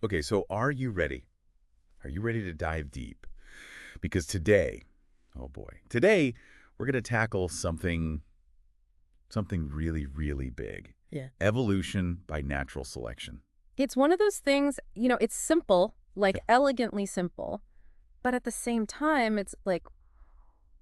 Okay, so are you ready? Are you ready to dive deep? Because today, oh boy, today we're going to tackle something really, really big. Yeah. Evolution by natural selection. It's one of those things, it's simple, like Yeah. elegantly simple, but at the same time, it's like,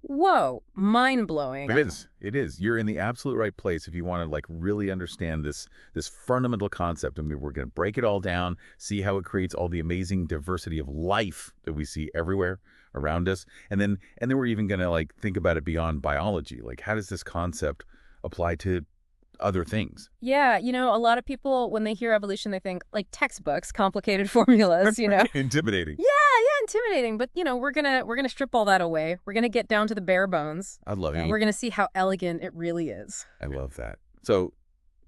whoa, mind-blowing. It is. It is. You're in the absolute right place if you want to like really understand this fundamental concept. I mean, we're going to break it all down, see how it creates all the amazing diversity of life that we see everywhere around us, and then we're even going to like think about it beyond biology. Like, how does this concept apply to other things? Yeah, a lot of people, when they hear evolution, they think like textbooks, complicated formulas. Intimidating. Yeah, yeah, intimidating. But we're gonna strip all that away. We're gonna get down to the bare bones. I love And it. we're gonna see how elegant it really is. I love that. So,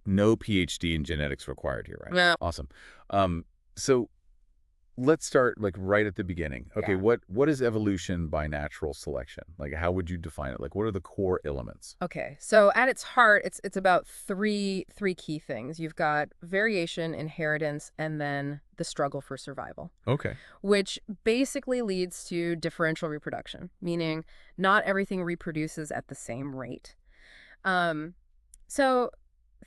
no PhD in genetics required here, right? Yeah. Awesome. So let's start like right at the beginning. Okay, Yeah. what is evolution by natural selection? Like, how would you define it? Like, what are the core elements? Okay, so at its heart, it's about three key things. You've got variation, inheritance, and then the struggle for survival, Okay. which basically leads to differential reproduction, meaning not everything reproduces at the same rate. Um, so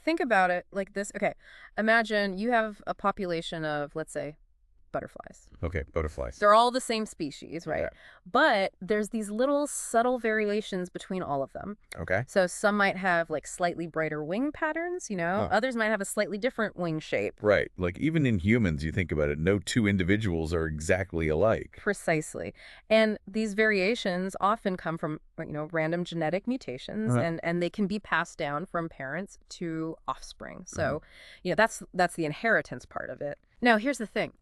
think about it like this. Okay, imagine you have a population of, let's say, butterflies. Okay, butterflies. They're all the same species, right? Yeah. But there's these little subtle variations between all of them. Okay. So some might have like slightly brighter wing patterns, Huh. Others might have a slightly different wing shape. Right. Like even in humans, you think about it, no two individuals are exactly alike. Precisely. And these variations often come from, random genetic mutations, Uh-huh. and they can be passed down from parents to offspring. So, that's the inheritance part of it. Now, here's the thing.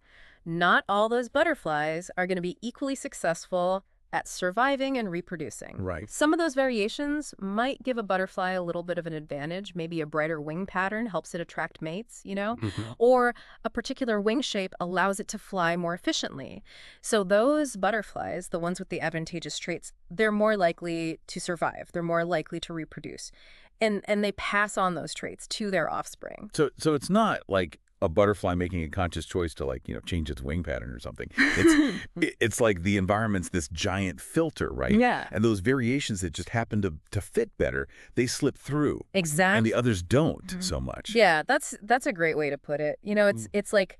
Not all those butterflies are going to be equally successful at surviving and reproducing. Right. Some of those variations might give a butterfly a little bit of an advantage. Maybe a brighter wing pattern helps it attract mates, Mhm. or a particular wing shape allows it to fly more efficiently. So those butterflies, the ones with the advantageous traits, they're more likely to survive. They're more likely to reproduce. And they pass on those traits to their offspring. So it's not like a butterfly making a conscious choice to like, change its wing pattern or something. It's it's like the environment's this giant filter, right? Yeah. And those variations that just happen to fit better, they slip through. And Exactly. the others don't so much. Yeah, that's a great way to put it. It's like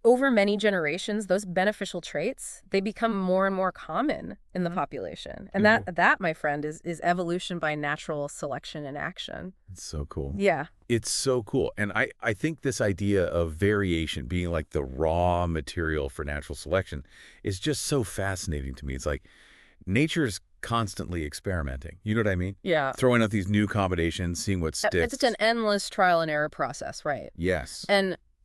over many generations, those beneficial traits, they become more and more common in the population. And Mhm. that, my friend, is evolution by natural selection in action. It's so cool. Yeah. It's so cool. And I think this idea of variation being like the raw material for natural selection is just so fascinating to me. It's like nature's constantly experimenting. You know what I mean? Yeah. Throwing out these new combinations, seeing what sticks. It's an endless trial and error process, right? Yes.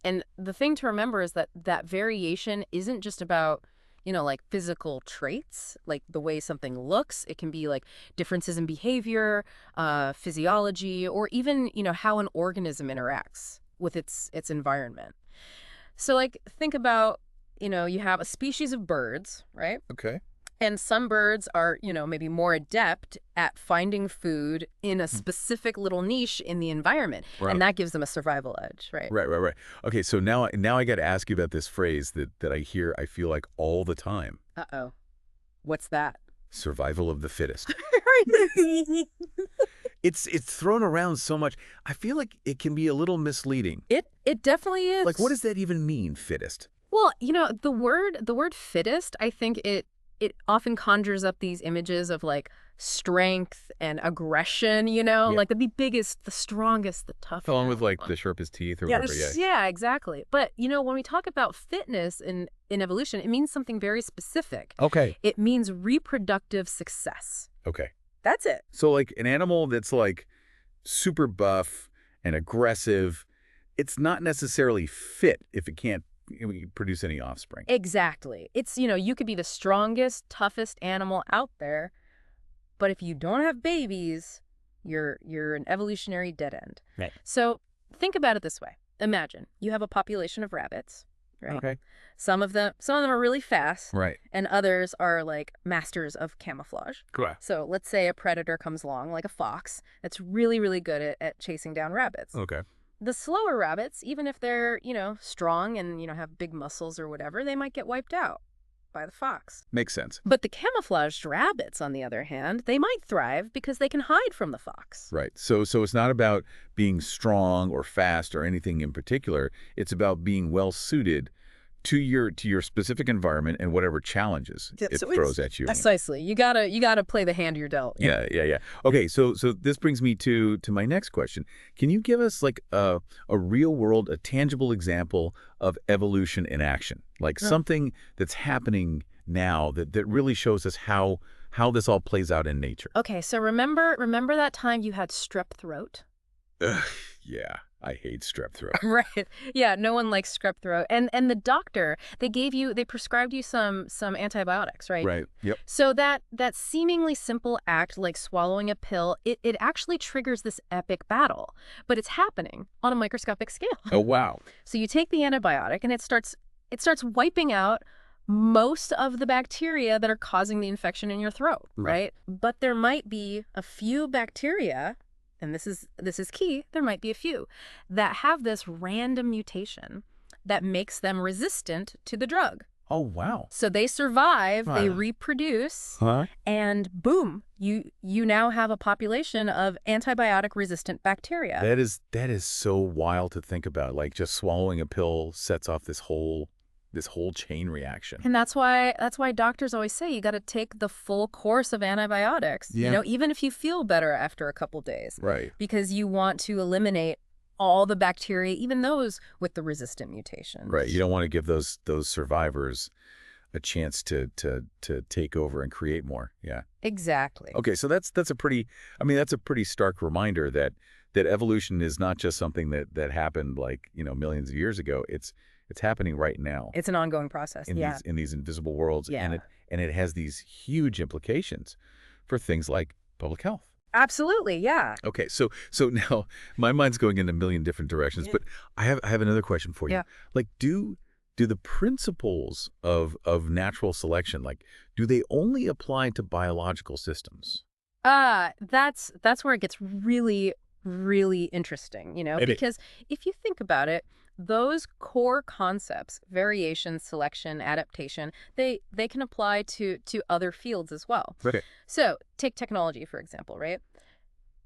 And the thing to remember is that variation isn't just about, like physical traits, like the way something looks. It can be like differences in behavior, physiology, or even, how an organism interacts with its environment. So like think about, you have a species of birds, right? Okay. And some birds are, maybe more adept at finding food in a specific little niche in the environment. Right. And that gives them a survival edge, right? Right. Okay, so now I got to ask you about this phrase that I feel like all the time. Uh-oh. What's that? Survival of the fittest. It's thrown around so much. I feel like it can be a little misleading. It definitely is. Like, what does that even mean, fittest? Well, the word fittest, I think it often conjures up these images of like strength and aggression, like the biggest, the strongest, the toughest. Along with like the sharpest teeth or whatever. Yeah. Yeah, exactly. But, when we talk about fitness in evolution, it means something very specific. Okay. It means reproductive success. Okay. That's it. So like an animal that's like super buff and aggressive, it's not necessarily fit if it can't produce any offspring. Exactly. It's, you could be the strongest, toughest animal out there, but if you don't have babies, you're an evolutionary dead end. Right. So think about it this way. Imagine you have a population of rabbits, right? Okay. Some of them are really fast, Right. and others are like masters of camouflage. Correct. So let's say a predator comes along, like a fox, that's really, really good at chasing down rabbits. Okay. the slower rabbits, even if they're, strong and, have big muscles or whatever, they might get wiped out by the fox. Makes sense. But the camouflaged rabbits, on the other hand, they might thrive because they can hide from the fox. Right. So it's not about being strong or fast or anything in particular. It's about being well suited to your specific environment and whatever challenges it throws at you. Precisely. You gotta play the hand you're dealt. Yeah. Okay, so this brings me to my next question. Can you give us like a real world, a tangible example of evolution in action? Like something that's happening now that really shows us how this all plays out in nature. Okay, so remember that time you had strep throat? Ugh, yeah. I hate strep throat. Right. Yeah, no one likes strep throat. And the doctor, they prescribed you some antibiotics, right? Right. Yep. So that seemingly simple act, like swallowing a pill, it actually triggers this epic battle. But it's happening on a microscopic scale. Oh, wow. So you take the antibiotic and it starts wiping out most of the bacteria that are causing the infection in your throat, right? But there might be a few bacteria, and this is key, there might be a few, that have this random mutation that makes them resistant to the drug. Oh, wow. So they survive, they reproduce, and boom, you now have a population of antibiotic-resistant bacteria. That is so wild to think about. Like just swallowing a pill sets off this whole chain reaction. And that's why doctors always say you got to take the full course of antibiotics, even if you feel better after a couple days. Right. Because you want to eliminate all the bacteria, even those with the resistant mutations. Right. You don't want to give those survivors a chance to take over and create more. Yeah. Exactly. Okay, so that's a pretty stark reminder that evolution is not just something that happened like, millions of years ago. It's happening right now. It's an ongoing process. In these invisible worlds. Yeah. And it has these huge implications for things like public health. Absolutely, yeah. Okay, so now my mind's going in a million different directions, but I have another question for you. Yeah. Like, do the principles of natural selection, like, do they only apply to biological systems? That's where it gets really, really interesting, because if you think about it, those core concepts, variation, selection, adaptation, they can apply to other fields as well. Okay. So take technology, for example, right?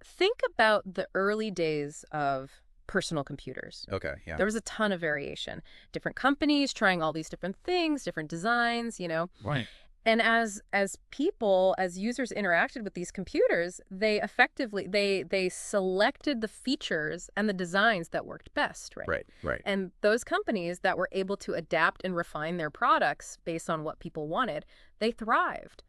Think about the early days of personal computers. Okay, yeah. There was a ton of variation. Different companies trying all these different things, different designs, Right. And as people, as users interacted with these computers, they effectively, they selected the features and the designs that worked best, right? Right. And those companies that were able to adapt and refine their products based on what people wanted, they thrived.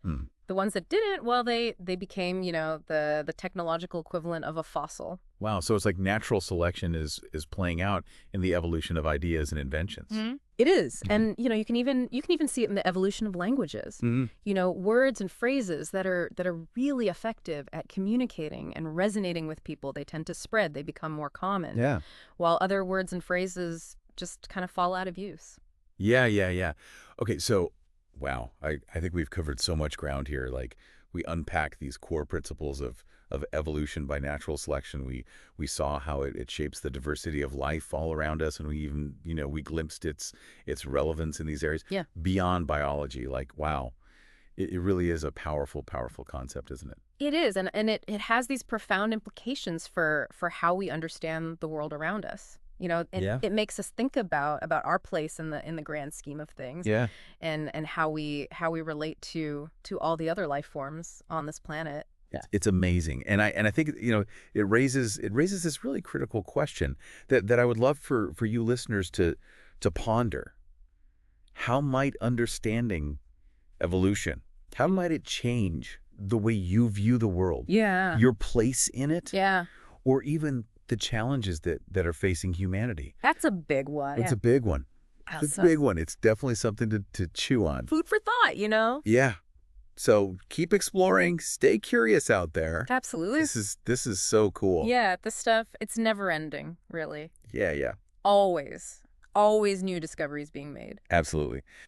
The ones that didn't, well, they became, the technological equivalent of a fossil. Wow, so it's like natural selection is playing out in the evolution of ideas and inventions. It is. And, you can even see it in the evolution of languages. Words and phrases that are really effective at communicating and resonating with people, they tend to spread, they become more common. Yeah. While other words and phrases just kind of fall out of use. Yeah. Okay, so wow, I think we've covered so much ground here. Like, we unpack these core principles of evolution by natural selection. We saw how it shapes the diversity of life all around us, and we even, we glimpsed its relevance in these areas beyond biology. Like, wow, it really is a powerful, powerful concept, isn't it? It is, and it has these profound implications for how we understand the world around us. It makes us think about our place in the grand scheme of things. Yeah. And how we relate to all the other life forms on this planet. Yeah. It's amazing. And I think, it raises this really critical question that I would love for you listeners to ponder. How might understanding evolution, how might it change the way you view the world? Yeah. Your place in it? Yeah. Or even the challenges that are facing humanity? That's a big one. It's a big one. It's a big one. It's definitely something to chew on. Food for thought, Yeah. So keep exploring. Stay curious out there. Absolutely. This is so cool. Yeah, this stuff, it's never ending, really. Yeah. Always new discoveries being made. Absolutely.